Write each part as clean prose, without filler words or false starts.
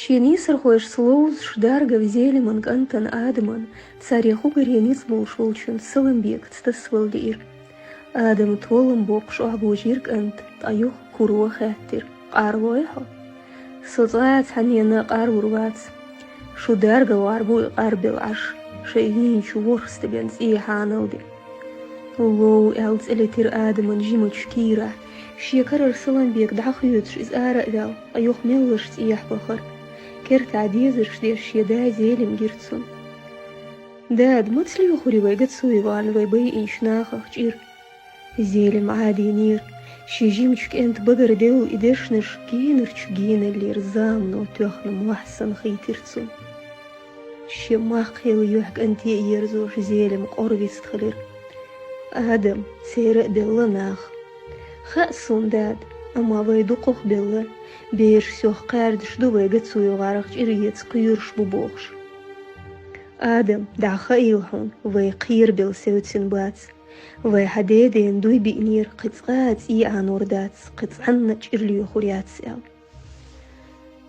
Щенисар хоеш слоуз шдарга взели мангантан адман, цареху горенис волшволчун саламбек цтасвалдир. Адам толым бокш абужирк ант, таюх куруа хаттир, قарлويحو. صدغات حنينا قارورواц. شدارga واربو قاربل عش، شيين شورخ ستبين حانلدي. لو ألت إلتر آدمن جيموش كيرا، شيكرر سلامبيك دعخيوتش إز آراء ذاو، أيوخ ميلوش تيح بخر. كرت عديزش دير شيدا زيلم جيرتسون. داد متسليو خوري ويقت سويوان ويبي إنش ناخخ جير. زيلم عادي نير. شيجيمشك أنت بقر ديو إدشنش جينرش جين اللي رزامنو تخنم وحسن خيترتسون. شي ما خيل يوحك أنت يرزوش زيلم قربيست خلير. آدم سيرق دل ناخ. خأسون داد أما ويدوقوخ دل بيرش سوخ قاردش دو ويقت سويو غارخ جريت قيرش ببوخش. آدم دع خيلهون ويقير بل سوتسن باتس. وحديدين دوي بإنير قطعات آنور داتس قطعنا جرليو خوريات سيال.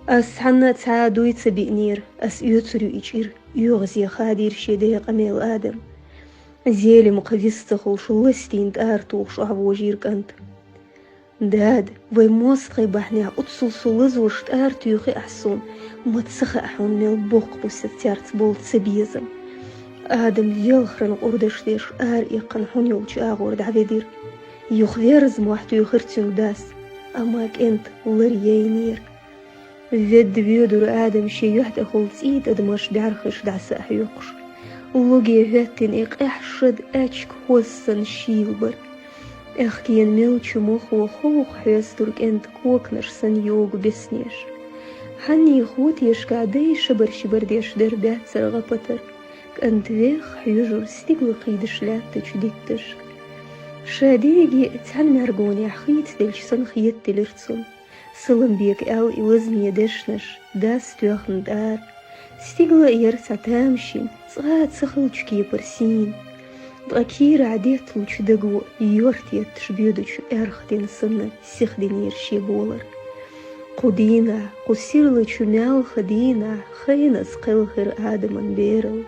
أس حنا تسا دوي تبئنير أس يوتريو إجير يغزي خادير شيدي قميل آدم. زيلي مقفيستخل شلستين تارتوخ شعبو كانت. داد ويموستغي بحنيا أتصل سلزوش تارتوخي أحسون متسخ أحون ميل بوق بوستيارت بولت سبيزم. آدم يلخرن قردش ديش إيقن حنيو جاغور دعويدير يخذيرز موحتو يخرتيو داس أماك انت لريينير فيد بيودر آدم شي يحت خلص إيد أدمش دعرخش دعسا حيوقش لوغي هاتين إيق إحشد أجك حوصن شيلبر إخكين ميلچو مخ وخوخ حيسترك انت كوكنش سن يوغ بسنيش حني خوتيش قادي شبر شبر ديش در بات سرغبتر أنت ويخ حيجر ستيقل قيدش لا تجديدتش شاديجي تعلم أرجوني حخيت دلش سن خيت دلرتسون سلم بيك أو إوزني دشنش داس تيخن دار ستيقل يرسع تامشين صغات سخلش كي برسين بأكير عديت لوش دقو يورتي تشبيودش أرخدين سنة سيخدين يرشي بولر قدينا قسير لچو ميال خدينا خينا سقل خير آدمان بيرل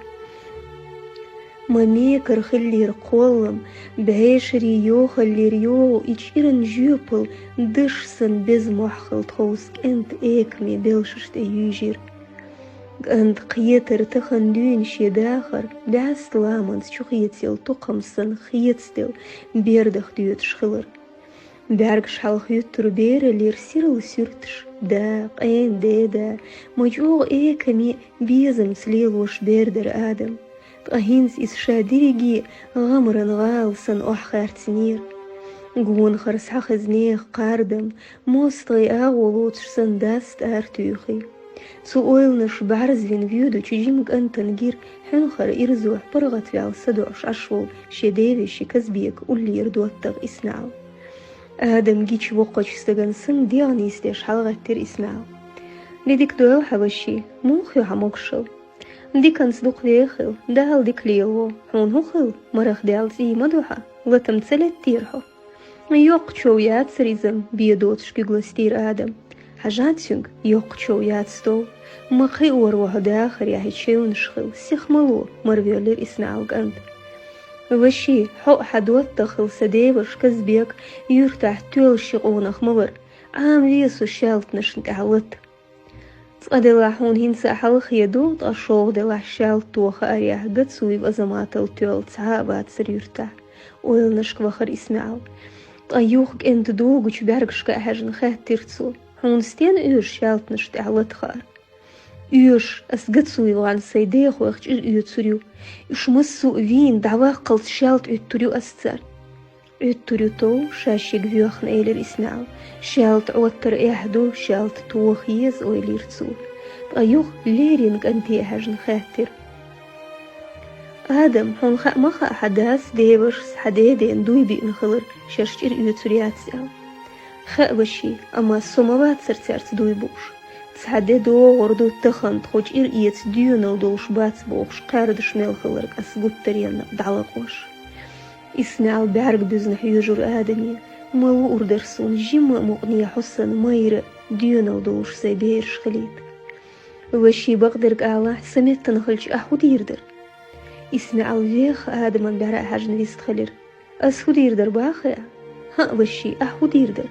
ماميكر خلير قولم بعيشري يوخلير يو إجيرن جوبل دشسن بزموحخل تخوسك انت ايكمي بلششت يجير انت قيتر تخن دون شي داخر داست لامنس شو خيتيل تقمسن خيتستيل بيردخ ديوت شخلر بارك شحال خيوتر بير اللي رسيرل سيرتش دا قين دا مجوغ ايكمي بيزم سليلوش بيردر آدم أهينس إس شاديجي غمرن غالسن أحخارتنير قون خرس حخزنيخ قاردم موستغي آغولوتش سن داست آرتوخي سو أويلنش بعرزين فيودو تجيمك أنتنجير حنخر إرزوح برغت فيال سدوش عشول شديوي شي كزبيك واللي يردوتغ إسنعو آدم جيش وقوش سجن سن ديانيستيش حلغتر إسنعو لديك دوال حبشي موخيو حموكشل دي كان صدق ديخل دال ديك ليلو حون هخل مرخ دال زي مدوحة وتمثلت تيرحو يوق شويات سريزم بيدوت شكيغلستير آدم حاجات سنگ يوق شويات ستو مخي وروه داخر ياهي شيون شخل سيخملو مرفيولير إسنعوك أنت وشي حق حدوت تخل سديوش كزبيك يرتاح تول شقونخ مور عام ليسو شالت نشنك عوت تقدر حون هنسا حلخ يدو تقشوغ دلع شال توخ أريح قد سويب أزمات التول تعابات سريرتا ويل نشك وخر إسمعو تقيوخك انت دوغوش بارقشك أحجن خات ترتسو حون ستين إيش شالت نشت أعلت خار إيش أس قد سويب عن سيديخ ويخش إيو تسريو إيش مسو وين دعوا قلت شالت إيو تريو أستر إتريو تو شاشيك فيوخن إيلر إسمعو شالت عوتر إحدو شالت توخيز أويلير تسو بأيوخ ليرينك أنتي حجن خاتر آدم هون خاء مخا حداس ديبش حديدين دوي بيئن خلر شاشتر إيو تريات سيال خاء بشي أما سوموات سرتارت دوي بوش تسحدي دو غردو تخن تخوش إير إيت ديونل دوش بات بوش قاردش ميل خلرك أسقود تريان دعلاقوش إسمع بعرق بزن حيجر آدمي ملو أردرسون جيم مغنية حسن ماير ديونل دوش سيبيرش خليت وشي بقدرك آله سمت تنخلش أحود يردر اسمع الفيخ آدم براء حاج نفيست خلير أسود يردر باخيا ها وشي أحود يردر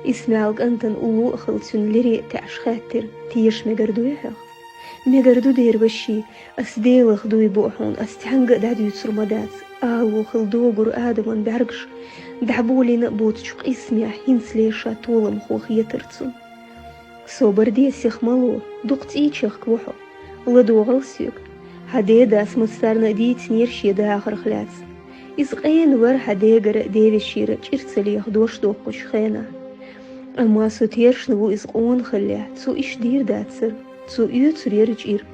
اسمعك أنتن أولو أخلصن لري تعش خاتر تيش مقردو دير وشي أسديلخ دوي بوحون أستحنق دادو يتسر مدات آلو خلدو قر آدم بعرقش دعبولي نقبوت شق اسمع هنس ليشا طولم خوخ يترتسن صوبر دي سيخ مالو دوقت إيشيخ كوحو لدو غلسيوك هدي داس مستارنا ديت نيرشي دا آخر خلاص إزقين ور هدي قرأ ديوي شيرا چرسليخ دوش دوقش خينا أما سو تيرش نبو إزقون خليه سو إش دير داتسر سو يوتسر يرجير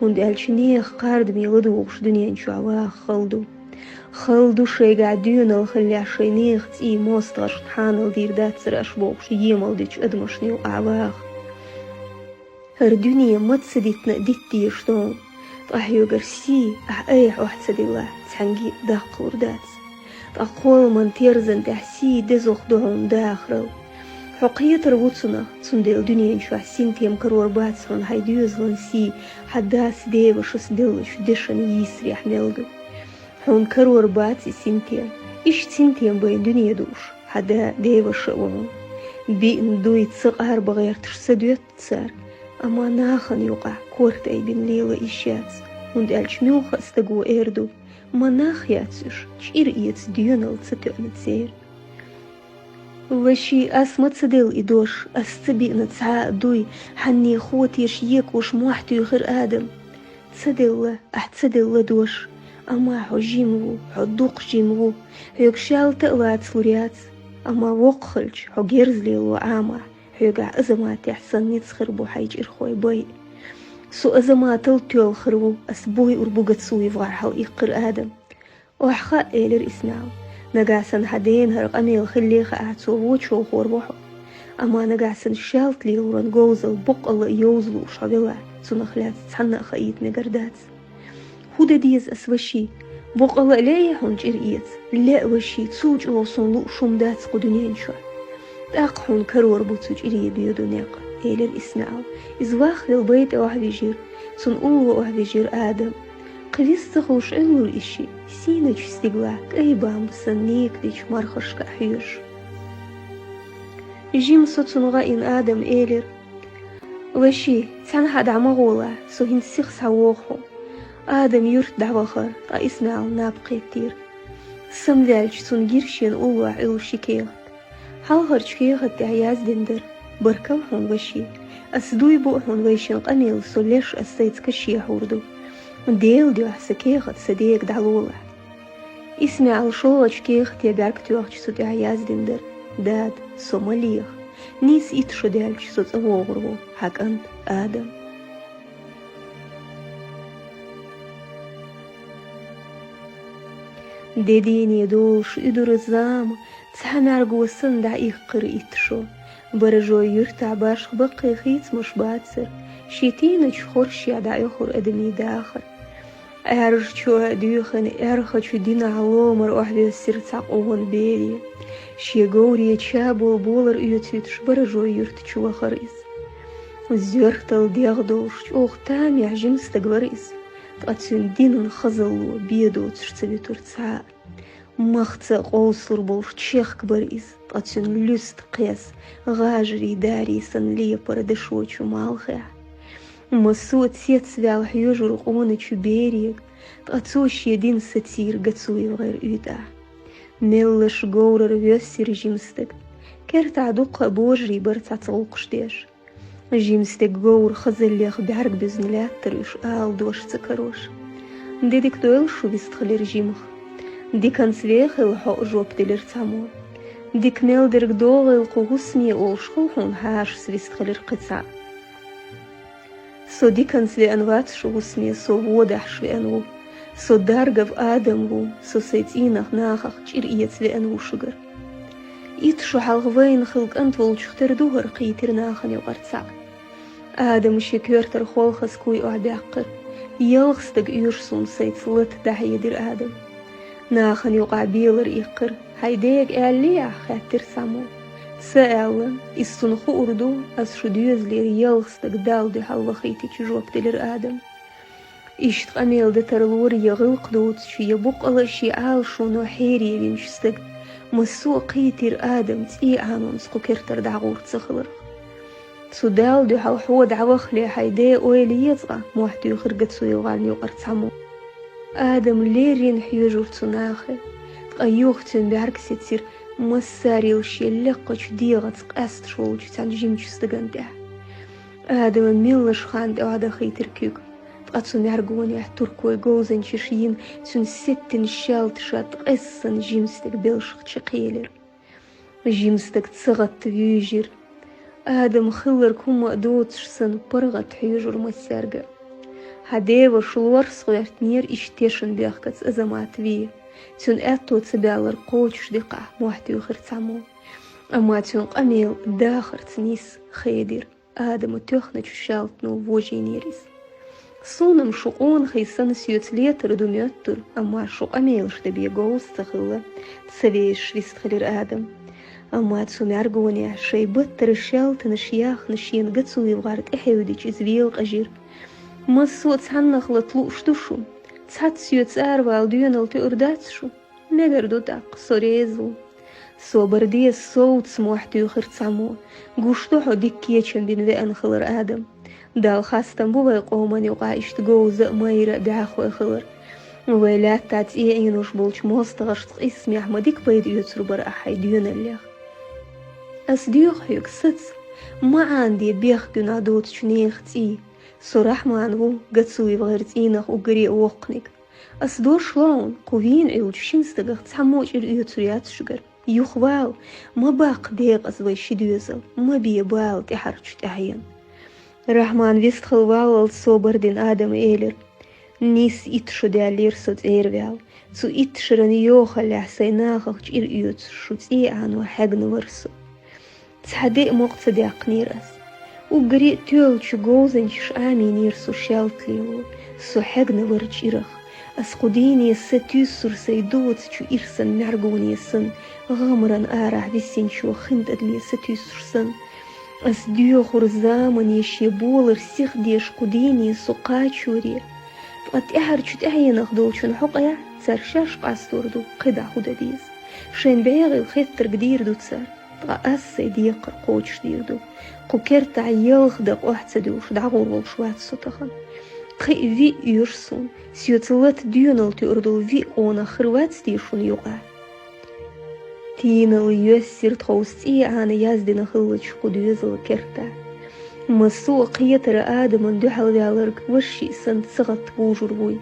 هند ألشنيخ قارد ميلدوغش دنيا نشو عواخ خلدو شي قاعدون الخليه شينيخ تي موستغش تحانل دير داتسر أشبوغش يمال ديش أدمشنيو عواخ هر دنيا متسديتنا ديتي شتون طاحيو قرسي أحيح واحد الله تحنجي داق وردات أقول من تيرزن تحسي دزوخ دعون داخرو حقية ربوتنا تندل دنيا نشو حسين تيم كرور باتسون هايديوزلن سي حداس ديوش اسدلش دشن يسري حملدو هون كرور باتي سنتيم إيش سنتيم بين دنيا دوش حدا ديوش ومن بين دوي تسقهر بغير ترسدوت تسار أما ناخن يوقع كورت أي بن ليلة إيشات هند ألشميوخ استقو إردو ما ناخياتش شير إيتس ديونل تسطعن تسير وشي أس متصدل إدوش أستبي نتسعى دوي حني خوتيش يكوش موحتو يخر آدم تصدل أحتصدل دوش أما حو جيمغو حو دوق جيمغو هيوكشال تقلات سوريات أما وقخلش حو جيرزلي لو عامع هيوقع أزمات يحسن نتسخربو حيج إرخوي باي سو أزمات التيول خربو أسبوي أربوغت سوي فارحل إقر آدم وحخا إيلر إسمعو نقاسن حدين هرق أميل خليخ أعتو ووشو خوربوحو أما نقاسن شالت لي ورن قوزل بق الله يوزلو شابلا سنخلات تحنا خايت مقردات هودا ديز أسوشي بق الله لا يحون جرئيت لا وشي تسوج أوصن لو شمدات قدنين شو تاقحون كرور بوتوج إلي بيودو ناقة إيلر إسمعو إزواخ للبيت أوحبيجير سن أولو أوحبيجير آدم قريس تخوش إلو الإشي سينج استقلاك أي بام بسنيك ديش مرخش كأحيوش جيم صوتن غاين آدم إيلر وشي تان حد عمغولا سو هين سيخ ساووخو آدم يورت دعوخر تا إسمعو نابقي كتير سمدالج سن جيرشين أولو إلو شكيغت حالغر شكيغت تعياز دندر بركوحون وشي أسدوي بوحون ويشين قميل سو ليش أسيت كشي حوردو ديل ديو حسكيخت سديك دعلولا اسمع الشوغش كيخت يبارك تيوخش سو تعياز دندر داد سو مليخ نيس إتشو دالش سو تغوغرو حق أنت آدم ديديني دوش إدور الزام تحمر قوسن دا إيقر إتشو برجو يرتع باش بقي خيت مش باتسر شيتينج خورشي دا إخور أدمي داخر أرجو ديوخن أرخش دينا علومر وحدي السرتاق أون بيلي شي غوري تشابو بولر يوتيتش برجو يرتشو وخريز زيرتل ديغدوش أوخ تامي عجم استقبريز تقاتون دين خزلو بيدو تشتبي ترتسعا مخت قوصر بولش تشيخ كبريز تقاتون لست قيس غاجري داري سنلي بردشوچو مالخيا مسوت سيت سوال حيوجر قونة شبيريك تقاتوش يدين ستير قاتوي غير إيدا ملش غورر ويسير جيمستك كرتع دقة بوجري برتع تلقش ديش جيمستك غور خزل ليخ بعرق بزن لا تريش آل دوش تكروش ديك دويلشو بيستخلير جيمخ دي كان سويخ الحق جوب دلير تعمو ديك ميلدرك دوغ القوسمي أولشخوحون هاش سويستخلير قطع سو دي كان سوي أنوات شو اسمي سو وضح شو أنو سو دارقف آدمو سو سيتينخ ناخخ جيرئيت سوي أنو شجر إتشو حالغوين خلق أنت والشختر دوهر قيتر ناخن يوغرتسع آدم شكيرتر خولخس كوي أعداقر يلغستق يرسون سيتسلت دحي يدير آدم ناخن يوقع بيلر إيقر هايديك إعليع خاتر سامو سألا السنخو أردو أس شديوز لير يلغستك دال دي حلوخيتي تجوب دلير آدم إشت قميل دترلور يغلق دوت شي يبوق الله شي عال شونو حيري بيمشستك مسوق قيتر آدم تي عانون سقو كرتر دعغور تسخلر سودال دو حال حود عوخلي حيدي اويلي يزغى موحدو خرقت سوي وغالني وقرتسامو آدم ليرين حيوجور تناخي تقايوختن بعركسي تصير مساري وشي لقش ديغة تقاست شولج تان جيمش استغنده آدم ميلش خاند اوعدا خيتر كيوك تقاتسو معرقوني احتركو يقوزن ششين سن ستن شالت شات قسن جيمستك بيلشخ تشقيلر جيمستك تسغت تبيجر آدم خلر كوما دوتش سن برغت حيجر مسارقة هديوة شلور صغيرت نير اشتيشن بيخكت ازمات فيه تون اتو تبالر قوتش دقا موحدو يخرتامو اما تون قميل داخر تنيس خيدر آدم تخنج شالتنو ووجي نيريس صونم شقون خيسان سيوت ليتر دوميوتر اما شو قميل شتبي قوز تخلى تسويش ويستخلر آدم أما تسمعرقوني شي بطر شالت نشياخ نشين قدسو يبغارت إحيوديش إزويل قجير مصو تسحنخ لطلوش دوشو تسحت سيو تسار والديون التقرداتشو مقردو داق سوريزو سو بردي الصوت سموحتو يخرتسامو قوشتو حو ديكيشن بين وين خلر آدم دال خاستن بوبا يقومن يوقعيش تقوز مايرا بعاخو خلر ويلات تات إينوش بولش موستغش اسمي أحمديك بيد يتسر برا حيديون الليخ أصديوخ يكسس ما عندي بيخدو نادوت شنيختي صراح مانو قدسوي بغيرتينخ وقري وقنك أصدور شلون قوين عيوج شنستغخ تسموش اليوتريات شجر يخوال ما باق ديق أزوي شديوزل ما بيبال تحرش تحين رحمن ويستخل والل صوبر دين آدم إيلر نيس إتشو دالير صد إيروال سو إتشرن يوخل لحسيناخخ جير إيوت شو تيعان وحاقن ورسو تحدي مقتدي قنيرس وقريء تولش قوزنش آمي نيرسو شالتليو سو حاقن ورجيرخ أسقوديني ستيسر سيدوت شو إرسن معرقوني سن غامرا آرع بسين شو خند أدلي ستيسر سن أسديو خرزامن يشيبولر سيخ ديش قديني سو قاتشوري فقد إحرج تأهينخ دولشن حقيا تسرشاش قاستوردو قدع خداديز شين بيغي الخيثر قدير دو تسر فقاس ديقر قوش ديردو قوكرت عيالخ دق واحتسدوش دعغور والشوات سطخن قي في يرسون سيوتلت ديونل تأردو في اونا خروات ديشون يوقع تينل يسير تخوستي عانا يازدنا خلج قدوزل كرتا مسوق يتر آدم دحل دالرق وشي سن صغت وجروي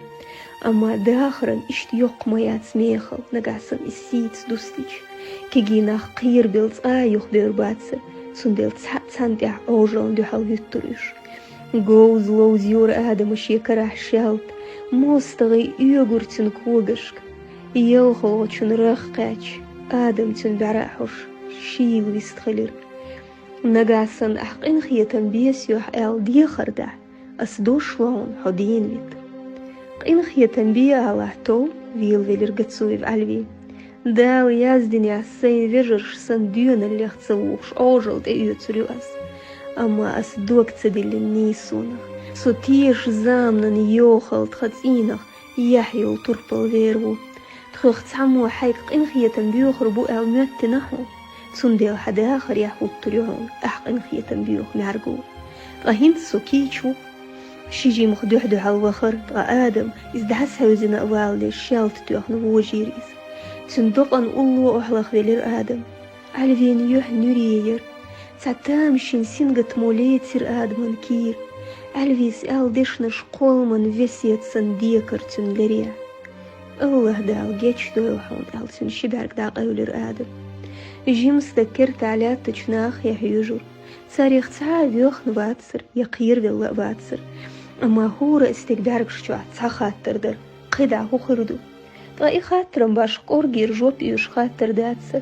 أما داخرا اشتيوق ميات ميخل نقاسن السيت دوستيج كيجيناخ قير بيلت آيوخ بيرباتسر سن بيلت ساندع أوجل دحل يتريش قوز لوز يور آدم شيكرح شالت موستغي يوغر تنكوغشك يلخل وچن رخقاچ آدم تن براحوش شيل ويستخلر نقاسن أحقين خيتن بيسيوح آل دي خردع أسدوش لون حدين ويت قين خيتن بيا على تو ويل ويلر قدسوي بعلوي داو يازدني عسين فيجرش سن ديون اللي اختسووش أوجل دي يتريوز أما أسدوك تدل النيسونخ سو تيش زامنن يوخل تخطينخ يحيو تربل ويرو تخوخ تعمو حيق قين خيتن بيوخ ربو آل موت نحو سنديل حدا آخر يحوط تريون أحقن خيتن بيوخ معرقو غهين سوكيشو شيجي مخدوحدو عالوخر آدم إزدحس هاوزن أوال ليش شالت توخ نووجيريز سندقن أولو أحلق ولير آدم عالفين يوح نوريير ساتام شنسين قط موليت سير آدم كير عالفيس آل ديشنش قولمن فيسيت سنديكر تنلريا الله داو جيتش دوحون آل سنشبارك دا قولير آدم جيمس ذكرت على تجناخ يحيجر صار يختعاد يوخن باتسر يقير بالله باتسر أما هو رأستك بارك شوات خاطر در قدع هو خردو طائي خاطرم باش قورجير جوب يوش خاطر داتسر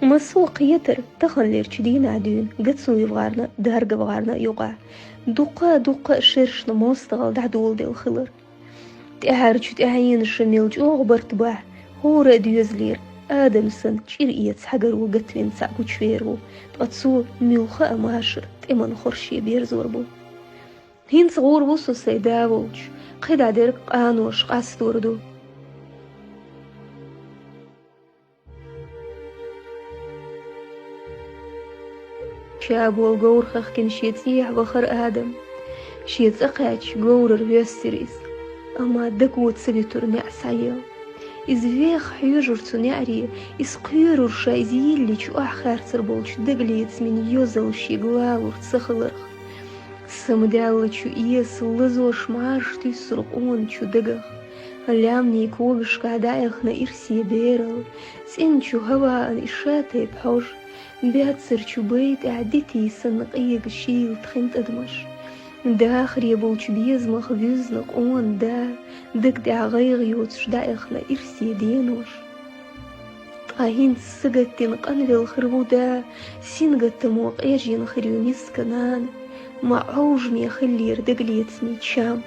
مسوق يتر تخن ليرشدين عدون قدسو يبغارنا دارق بغارنا يوقع دقا شرشنا موستغل دعدول ديل خلر تأهرج تأهين الشميل جو غبرت باه هو رأديوز لير آدم سن شيرئيت حجر وقتين ساقو شفيرو تقصو ميوخا ماشر تمن خرشي بيرزوربو هين صغور وصو سيداوش قيد عدرك قانوش قاستوردو شابو الجور خخكن شيتيح بخر آدم شيت أقاتش جور الريستريس أما دكوت سليتور نعسايا إز فيخ حيجر تنعري إز قيرور شايزيلي شو أحخار تربولش دقليت من يوزل شيقلاور تسخلرخ سمدال شو إيس لزوش معاش تسرقون شو دقخ لامني كوغش قادايخنا إرسي بيرل سين شو هوا إشاتي بحوش بياتسر شو بيت أعدتي سنقيق شيل تخنت أدمش داخر يبولش بيزمخ بيزنق اون دك دا غيغيوتش دايخنا إرسي دينوش طاهين سقتين قنفل الخربو سينقت موق ايجين خريو نسكنان ما عوجني خلي يردقلي يتسمي شام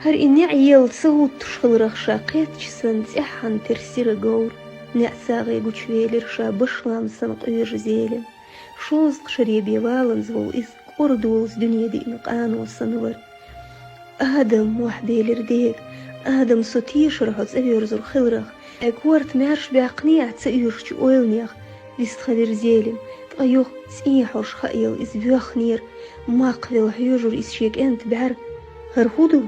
هر إني عيال صوت تشخل رخشا قيتش سنت إحان ترسير قور نعساغي قوشويل رشا بشلام سنق إيج زيلم شوز قشري بيوالن زول إز قردولز دنيا دي نقان وصنور آدم وحدي لرديك آدم سوتيش رحوز أبيرزور خلرخ أكورت مارش بعقنيع تسأيرش أويلنيخ بيستخبر زيلم تأيوخ سيحوش خايل إز بيخنير ماقفل حيوجر إز شيك أنت بعر هرهودو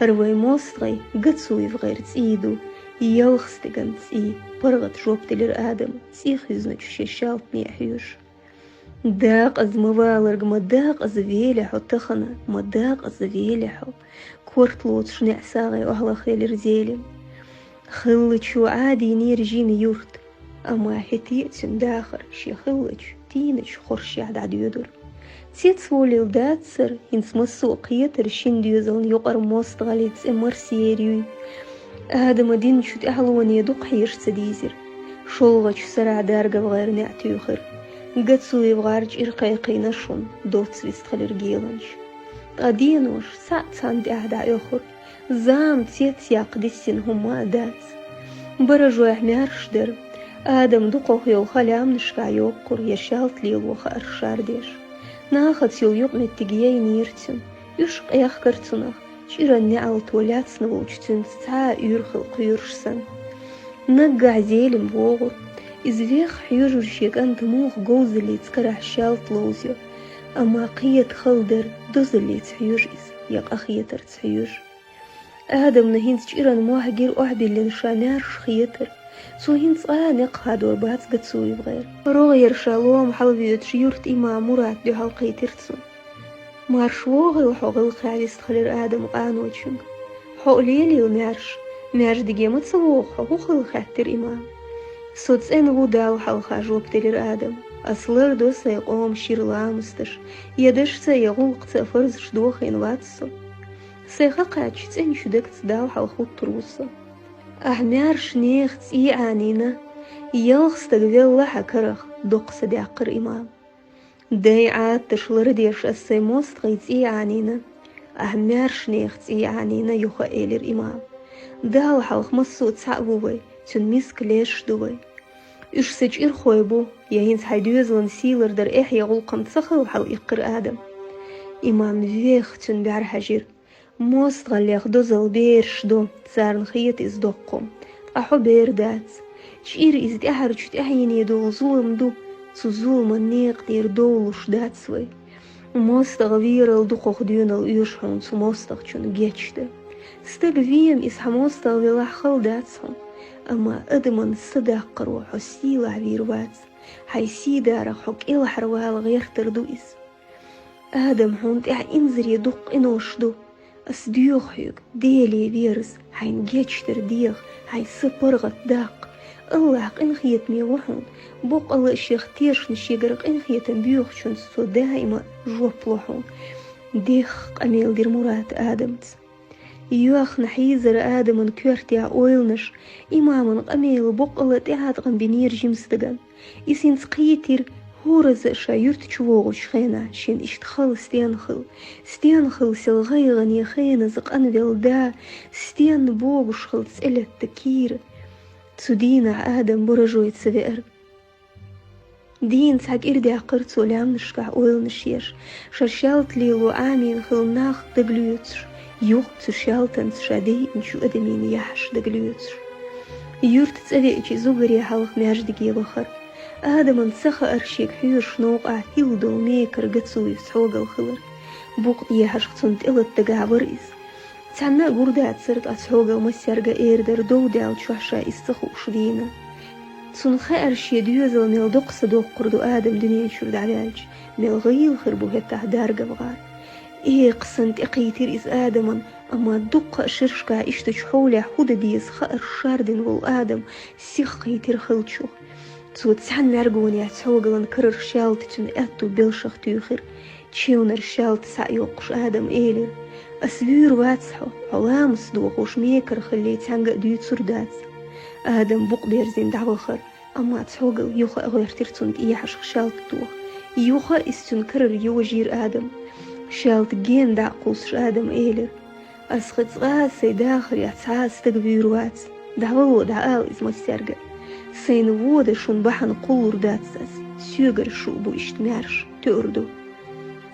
هروي موستغي قدسو يفغير تسيدو يلخستقن تسي برغت جوبت لر آدم تسيخ يزنج شيشالت نيحيوش داق از مبالغ مداق از فيلحو تخنا مداق از فيلحو كورت لوتش نعساغي وهلا خيل رزيلم خلج شو عادي نير جيمي يورت أما هتيتن داخر شي خلج تينش خرشي عد يدر تيت سولي الداتسر هنس مسوق يتر ديوزن يقر موست غاليتس امرسيريوي آدم دين شد أهلون يدق حيش تديزر شولغش سرع دارقة بغير نعتيوخر قدسو يبغارج إرقايقي نشون دوتس ويستخلر جيلنش قدينوش ساعتان دي أهدا يخر زام تيت يقدسين هما دات برجو يحميرش در آدم دقوخ يوخلام نشكا يوقر يشالت ليلوخ أرشارديش ناخد يوق متجيي نيرتن يشق يخكرتنخ شيران نعلت ولاتسن ووجتن ساعة يرخل قيرشسن نقع زيلم بوغر إز فيخ حيوجر شيكان دموغ جوز اللي تكرح شالت لوزيو أما قيت خلدر دوز اللي تحيوجيز يق أخيتر تحيوج آدم نهين شيران موهجير أحبي اللي نشانارش خيتر سو هنس نق هادور باتس قدسو يبغير روغير شالوم حلبيوت شيورت إما مرات دو حلقي ترتسون مارشوغي وحوغي الخاليس تخلير آدم قانوشنگ حوليلي المارش ديجيمت سووخ حقوق الخاتر إمام صوت إن غوداو حلقا جوبتلير آدم أصلر دو سيقوم شير لامستش يدش سيغلق تفرز شدوخين واتسو سيخاقاتش تين شدك تداو حلقو تروسو أحمارش نيخت إيعانينا يلخ استقبل لها كرخ دوق سدعقر إمام داي عاد تشلر ديش السيموست غيت إيعانينا أحمارش نيخت إيعانينا يوخا إيلر إمام داو حلق مصو تسعبوي تن ميسك ليش دوي إش سج إرخويبو يهينس حيدوزلن سيلر در إح يغلقم تسخل حل إقر آدم إمام فيخ تن بيار حجير موست غليخ دوزل بيرش دو تسارن خيط إز دوقم أحو بير دات شير إز دهرج تأهين يدول ظلم دو سو ظلم النيق دير دولش دات سوي موست غوير الدوخ ديون الإيشحون سو موست غشون جيتشده ستق فيم إز حموست غويلح خل داتسهم أما أدمن صدق روح سيل عبيروات حيسي دارك حق إلا حروال غير تردويس آدم هونت إنزر يدق إنوش دو أسديوخ حيوك ديلي بيرز حين جيتش ترديخ حي سبرغت داق الله إن خيت ميوحون بوق الله الشيخ تيرش نشيقرق إن خيت بيوخ شون سو دائما جوب لوحون ديخ أميل دير مرات آدمت يوخ نحيزر آدم كورتيا أويلنش إمامن قميل بقلة إعادقن بنير جمستقن إسين سقيتير هورز شايرت شوغش خينا شين اشتخل ستيانخل سلغيغن يخين زقن بلدا ستيان بوغش خل تسألت تكير تسودينا آدم برجوي تسبئر دين ساق إردع قرتو لام نشكع أول نشيش شرشالت ليلو آمين خلناخ دقليوتش يوغ تشالتن شادي نشو أدمين يحش دقليوتش يورت تسأليكي زوغري حالخ ماجدقي بخر آدم انسخ أرشيك حيور شنوقع هيلدو ميكر قتسوي فسحوغ الخلر بوق يحش خصنت إلت دقع برئيس تعنا قردات سرت أسحوغ المسيرغ إيردر دودال شوحشا استخو شدينا تنخي أرشي ديوزل ميل دقس قردو آدم دنيا شرد علاج ميل غيل خربو هتا دارقة بغار إيه قسنت إقيتير إز آدما أما دقة شرشكا إشتش حولي حودة ديز خأر شاردن وال آدم سيخ قيتير خلتشو تسوى تسحن مرقوني أتسوغلن كرر شالت تن أتو بلشخ تيوخر تشيونر شالت سايوقش آدم إيلر أسبير واتسحو حلامس دوقوش ميكر خلي تانقا ديوت سردات آدم بوق بيرزين دعوخر أما تسوغل يوخا أغيرتر تند إيحش شالت دوخ يوخا استن كرر يوجير آدم شالت جين دعقوش آدم إيلر أسخت غاسي داخل يعتعاس تقبيروات دعوه دعاو إز مسترقى سين وودا شون بحن قلور داتساس سيوغر شوبو اشتمارش تأردو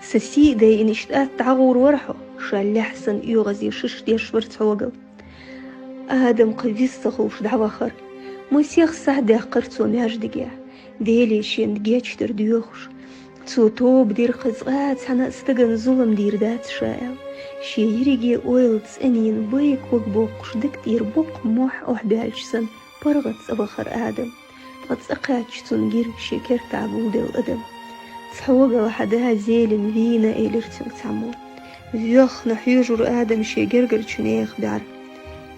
سسي داي إن اشتقات تعغور ورحو شال لحسن يوغزي شش ديش ورتوغل آدم قفيس تخوش دعوخر مسيخ سعده قرتو ماجدقيا ديلي شين دقيتشتر ديوخش تو توب دير قزغات حنا استغن ظلم دير دات شايل شي يريجي اويلتس انين بيك وقبوقش دك دير بوق موح اوحبالشسن برغت أبخر آدم قد سقاتش تنجير شكر تعبود الأدم تحوغ وحدها زيلن فينا إيلرتن تعمو فيخ نحيجر آدم شيجرجر تشنيخ دار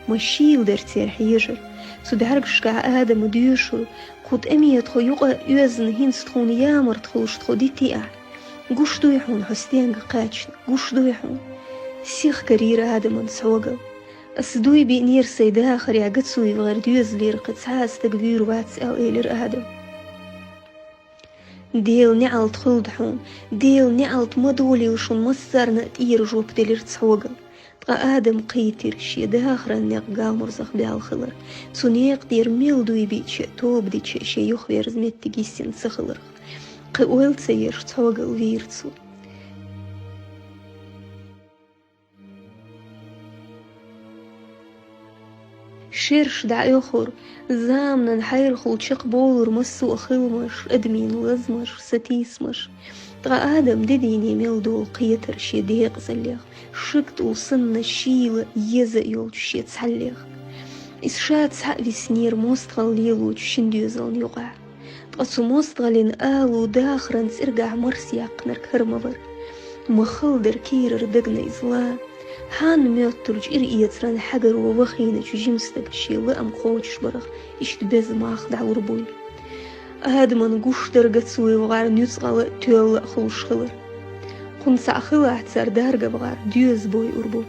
مشيل درتير حيجر سدارك شكا آدم ديوشر قد أمي يدخو يقع يوزن هين ستخون يامر تخوش تخو دي تيع قوش دويحون حستين قاتشن قوش دويحون سيخ كرير آدم تحوغ أسدوي بإنير سيدا خريع قدسوي بغير ديوز لير قد ساس تقبير واتس أو إيلر آدم ديل نعلت خلدحون ديل نعلت مدولي وشون مصر نأتير جوب دلير تسوغل تقا آدم قيتر شي داخرا نيق قامر زخ بالخلر تونيق دير ميلدوي بيتش توب ديتش شي يخبير زمت تقيسين سخلر قويل تسير تسوغل ويرتسو شيرش دع يخور زامنا نحير خلشق بولر مسو أخلمش أدمين لزمش ستيسمش تغا آدم دديني ميلدو قيتر شي ديق زليخ شكت وصن شيل يزا يول شي تسحليخ إس شات سحق في سنير موستغل ليلو شنديوزل يوقع تغسو موستغلين آلو داخرا سرقع مرسياق نرك هرمبر مخلدر كيرر دقنا إزلا هان ميوترج إرئيت ران حجر ووخينة جيمستك شي لأم خوش برخ إشتبز ماخ دعور بوي آدمان قوش درقت سوي وغار نيوتغال تيول خلوش خلر قنسع خلا اعتسار دارقة بغار ديوز بوي أربو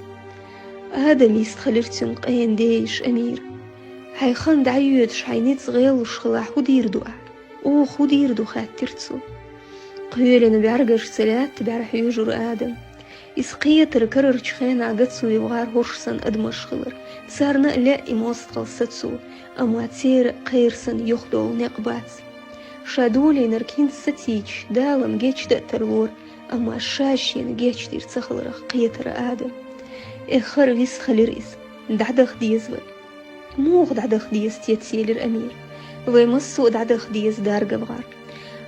آدم يستخلرتن قين ديش أمير هاي خان دعيوتش هاي نيت غيلوش خلا خدير دوع أو خدير دو خاترتسو قيولين بيعرقش سلات بيعرح يجر آدم إسقية تركرر تشخينا قدسو يبغار هورشسن أدمش خلر سارنا لا إموستغل ستسو أما تير قيرسن يخدو نقبات شادولي نركين ستيج دالم جيش دأترور أما شاشين جيش دير تخلرخ قيتر آدم إخر فيس خلريس دعدخ ديزبر موغ دعدخ ديز تيتسيل الأمير ويمسو دعدخ ديز دارق بغار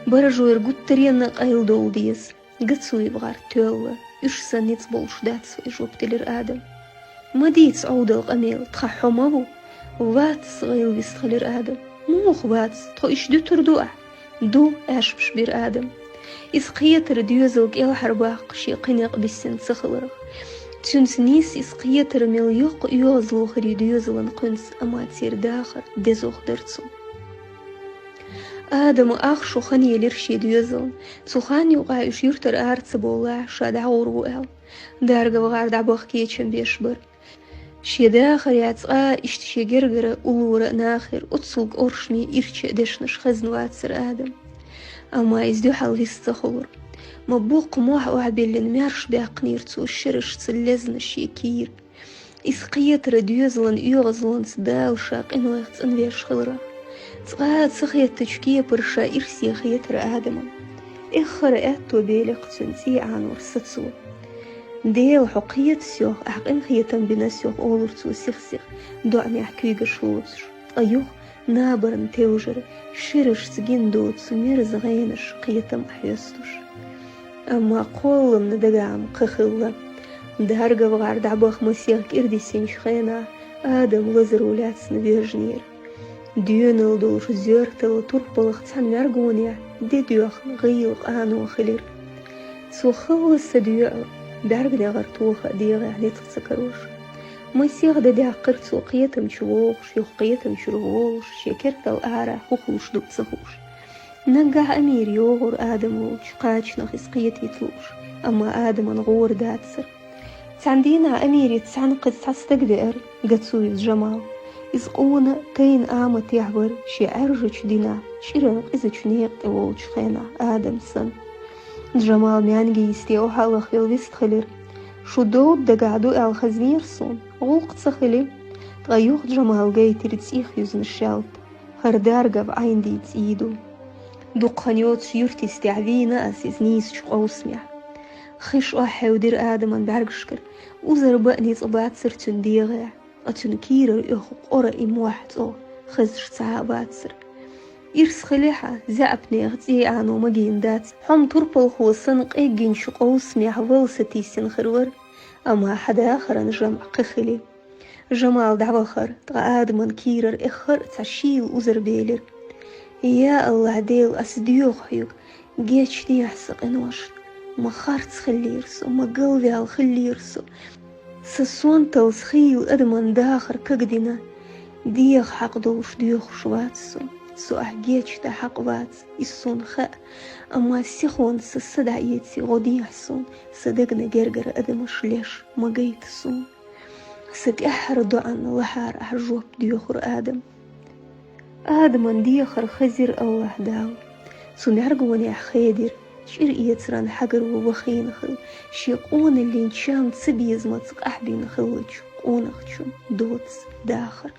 برجو يرقود ترينا قايل دول ديز قدسو يبغار تيوه إشسا نيتس بولش داتس ويجوب تلير آدم ما ديتس عود القميل تخحو مابو واتس غيل بيستخلير آدم موخ واتس تخو إش دو تردوع دو آش بشبير آدم إسقية ترديوزلك إل حرباق شي قنيق بسن سخلرخ تونس نيس إسقية ترميل يوق يوزلو خريديوزلن قنس أما تير داخر ديزوخ درتسو آدم آخشو خاني لرشي ديوزلن تسوخاني وقايش يرتر آرتس بولا شاد عورو آل دارقا وغار دعبوخ كيتشن بيشبر شي داخر ياتسقا إشتشي جرجرة أولورا ناخر أتسوق أرشمي إرشي دشنش خزن واتسر آدم أما إزدو حال فيستخور مبوق موح وعبيلن مارش باقنير تسو الشرش تسلزن الشيكير إسقيت رديوزلن يغزلن سدال شاق إنو يخت انويش خلرا تقاد سخيت تشكيه برشا إرسي خيتر آدما إخر أتو بيلق تنسي عن ورستسو ديل حقيت سيوخ أحقن خيتن بنسيوخ أولرتو سيخ دعمي أحكيق شلوتش أيوخ نابرن توجر شرش سجين دوت سميرز غينش قيتم أحيستوش أما قولم ندقام قخلا دهرقا بغار دعباخ مسيغ كيردي سينشخينا آدم غزر ولاتس نفيرجنير ديونل دوش زيرتل تربلخ تسان مرقونيا دي دوخ غيلق آنو خلير سو خلص ديوع دارقنا غرطوخة ديغي علي تتسكروش مسيغ دا داقرت سو قيتم شووغش يوخ قيتم شروغش شكرت الأعرى خوخوش دوت سخوش نقع أمير يوغر آدم وش قاچ نخيس قيت يتلوش أما آدم نغور داتسر تعندينا أمير يتسعنقد تستقدر قدسو جمال إزقونا تين آمت يعبر شي عرجش دينا شيرنق إذا شنيق تولش خينا آدم سن جمال ميانجي يستيو حالخ يلبست خلير شو دود دقعدو الخزنير صون غوق تسخلي تغيوخ جمال جاي ترتسيخ يزن الشالب هردارقة بعين دي تسيدو دوق خنيوت سيورتي استعذينا أسيس نيس شقو سمع خش ودير آدم بعرقشكر وزر بقني صبات سرتن ديغع أتن كيرر إخو قرى إمواحد خزش تعابات سر إرس خليحة زعبني غتي عنو مجين دات حم تربل هو صنق إيجين شقو سمع والستي سنخرور أما حدا آخر نجمع قخلي جمال دعوخر تغا آدم كيرر إخر تعشيل وزر بيلر يا الله ديل أسديوخ حيوك جيتش دي يحسق إنوش ما خارت خليرسو ما قلبي على خليرسو سسون تلسخيل أدمن داخر كقدنا ديخ حق دوش ديوخ شواتسو سو أحجيتش دا حق واتس إسون خاء أما سيخون سسدع يتسي غودي يحسون صدقنا جرجر أدمش ليش ما قيتسون سك أحردو عن لحار أحجوب ديوخر آدم ديخر خزير الله داو سو نعرقوني أحخيدر شير إيتران حقر ووخين خل شيقون اللي نشان تسبيز ما تسق أحبين خلج قونخشم دوتس داخر